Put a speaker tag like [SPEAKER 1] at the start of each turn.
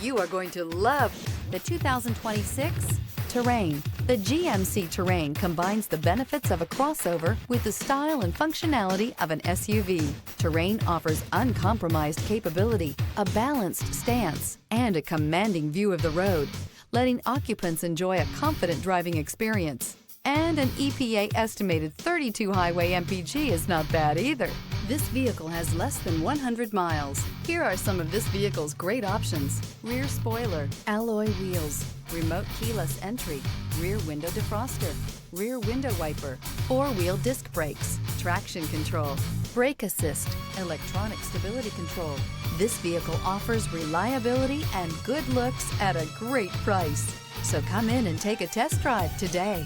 [SPEAKER 1] You are going to love the 2026 Terrain. The GMC Terrain combines the benefits of a crossover with the style and functionality of an SUV. Terrain offers uncompromised capability, a balanced stance, and a commanding view of the road, letting occupants enjoy a confident driving experience. And an EPA estimated 32 highway MPG is not bad either. This vehicle has less than 100 miles. Here are some of this vehicle's great options: rear spoiler, alloy wheels, remote keyless entry, rear window defroster, rear window wiper, four-wheel disc brakes, traction control, brake assist, electronic stability control. This vehicle offers reliability and good looks at a great price. So come in and take a test drive today.